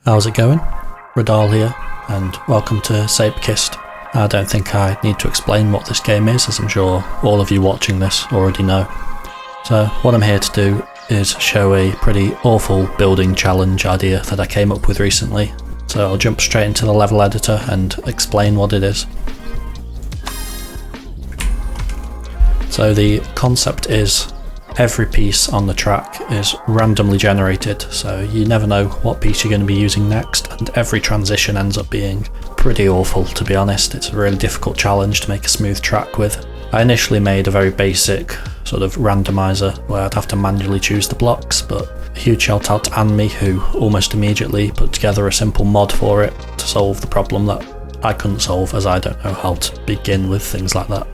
How's it going? Radal here, and welcome to Sapekist. I don't think I need to explain what this game is, as I'm sure all of you watching this already know. So what I'm here to do is show a pretty awful building challenge idea that I came up with recently. So I'll jump straight into the level editor and explain what it is. So the concept is every piece on the track is randomly generated, so you never know what piece you're going to be using next, and every transition ends up being pretty awful, to be honest. It's a really difficult challenge to make a smooth track with. I initially made a very basic sort of randomizer where I'd have to manually choose the blocks, but a huge shout out to Anmi, who almost immediately put together a simple mod for it to solve the problem that I couldn't solve, as I don't know how to begin with things like that.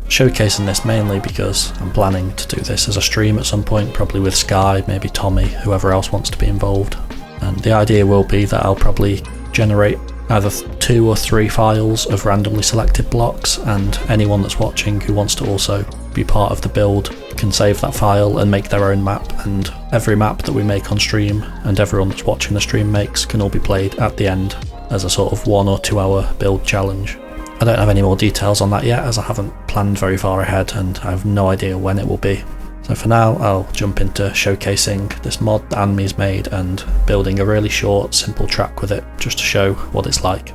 Showcasing this mainly because I'm planning to do this as a stream at some point, probably with Sky, maybe Tommy, whoever else wants to be involved. And the idea will be that I'll probably generate either 2 or 3 files of randomly selected blocks, and anyone that's watching who wants to also be part of the build can save that file and make their own map, and every map that we make on stream and everyone that's watching the stream makes can all be played at the end as a sort of 1 or 2 hour build challenge. I don't have any more details on that yet, as I haven't planned very far ahead and I have no idea when it will be. So for now I'll jump into showcasing this mod that Anmi's made and building a really short, simple track with it, just to show what it's like.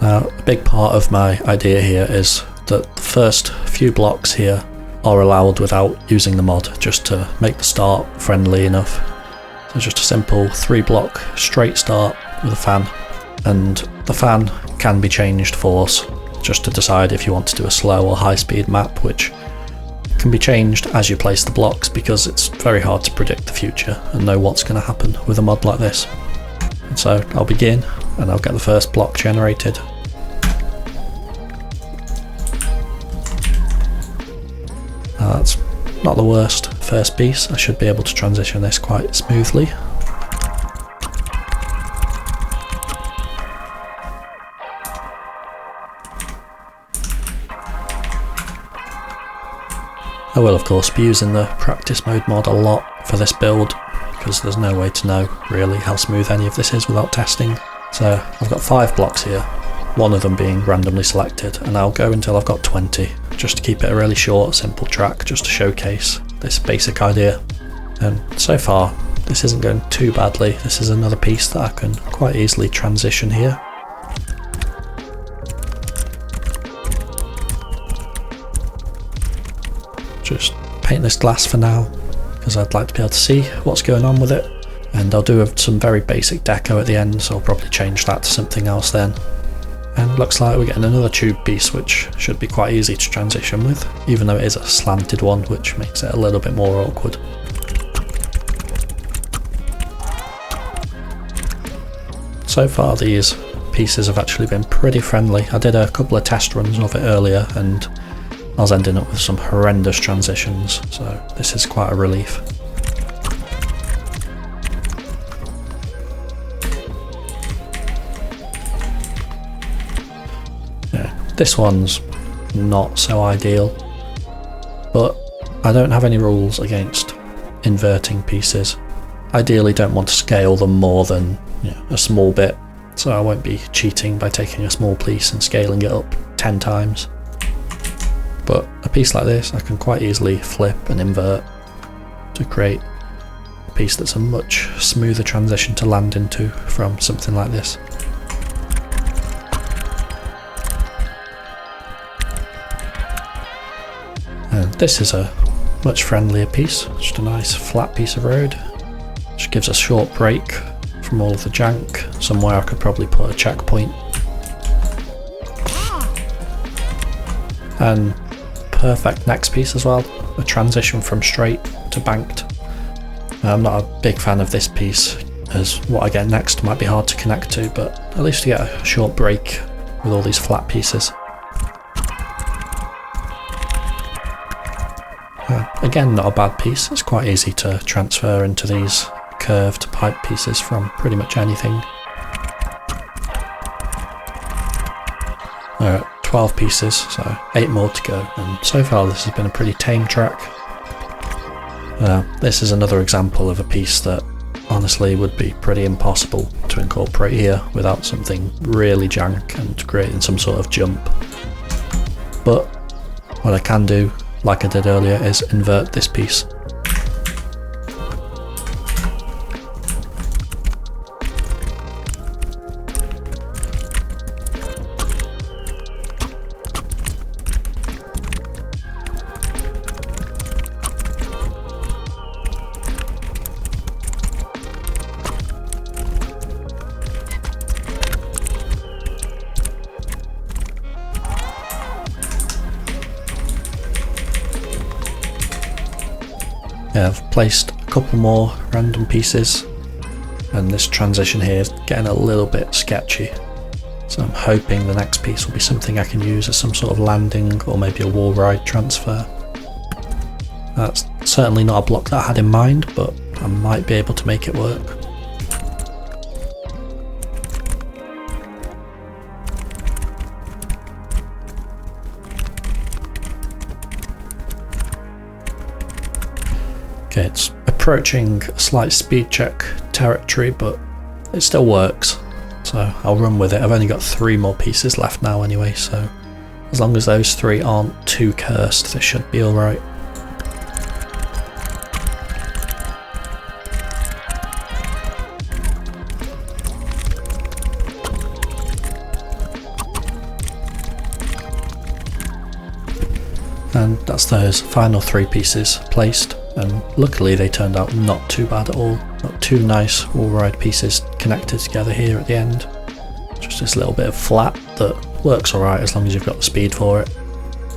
Now, a big part of my idea here is that the first few blocks here are allowed without using the mod, just to make the start friendly enough. So just a simple 3-block straight start with a fan, and the fan can be changed force, just to decide if you want to do a slow or high speed map, which can be changed as you place the blocks because it's very hard to predict the future and know what's going to happen with a mod like this. And so I'll begin and I'll get the first block generated. That's not the worst first piece. I should be able to transition this quite smoothly. I will of course be using the practice mode mod a lot for this build, because there's no way to know really how smooth any of this is without testing. So I've got 5 blocks here, one of them being randomly selected, and I'll go until I've got 20, just to keep it a really short, simple track, just to showcase this basic idea. And so far this isn't going too badly. This is another piece that I can quite easily transition here. Just paint this glass for now, because I'd like to be able to see what's going on with it, and I'll do some very basic deco at the end, so I'll probably change that to something else then. And looks like we're getting another tube piece, which should be quite easy to transition with, even though it is a slanted one, which makes it a little bit more awkward. So far these pieces have actually been pretty friendly. I did a couple of test runs of it earlier and I was ending up with some horrendous transitions, so this is quite a relief. Yeah, this one's not so ideal, but I don't have any rules against inverting pieces. Ideally don't want to scale them more than a small bit, so I won't be cheating by taking a small piece and scaling it up 10 times. But a piece like this I can quite easily flip and invert to create a piece that's a much smoother transition to land into from something like this. And this is a much friendlier piece, just a nice flat piece of road, which gives a short break from all of the jank, somewhere I could probably put a checkpoint. And perfect next piece as well, a transition from straight to banked. I'm not a big fan of this piece, as what I get next might be hard to connect to, but at least you get a short break with all these flat pieces. Again, not a bad piece. It's quite easy to transfer into these curved pipe pieces from pretty much anything. Alright, 12 pieces, so 8 more to go, and so far this has been a pretty tame track. This is another example of a piece that honestly would be pretty impossible to incorporate here without something really jank and creating some sort of jump. But what I can do, like I did earlier, is invert this piece. Yeah, I've placed a couple more random pieces, and this transition here is getting a little bit sketchy, so I'm hoping the next piece will be something I can use as some sort of landing or maybe a wall ride transfer. That's certainly not a block that I had in mind, but I might be able to make it work. Okay, it's approaching a slight speed check territory, but it still works, so I'll run with it. I've only got 3 more pieces left now anyway, so as long as those 3 aren't too cursed, this should be alright. And that's those final 3 pieces placed, and luckily they turned out not too bad at all. Got 2 nice wall ride pieces connected together here at the end. Just this little bit of flat that works alright as long as you've got the speed for it.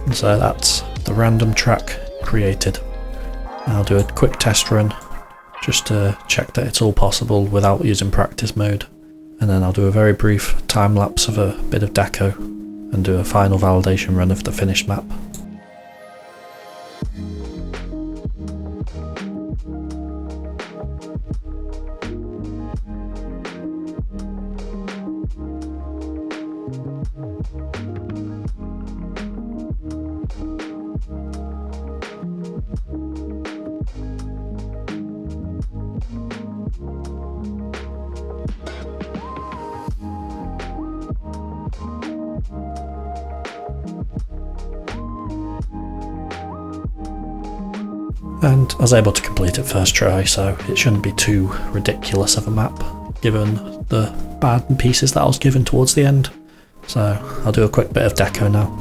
And so that's the random track created. I'll do a quick test run just to check that it's all possible without using practice mode, and then I'll do a very brief time lapse of a bit of deco and do a final validation run of the finished map. And I was able to complete it first try, so it shouldn't be too ridiculous of a map given the bad pieces that I was given towards the end. So I'll do a quick bit of deco now.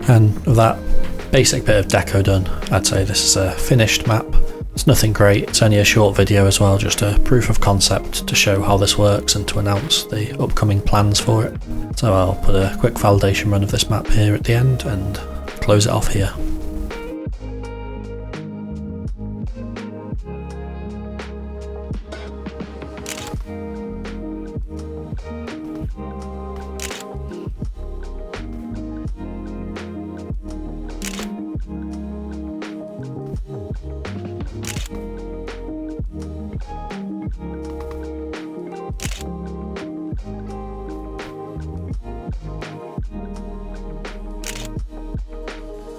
And with that basic bit of deco done, I'd say this is a finished map. It's nothing great, it's only a short video as well, just a proof of concept to show how this works and to announce the upcoming plans for it. So I'll put a quick validation run of this map here at the end and close it off here.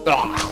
Ugh.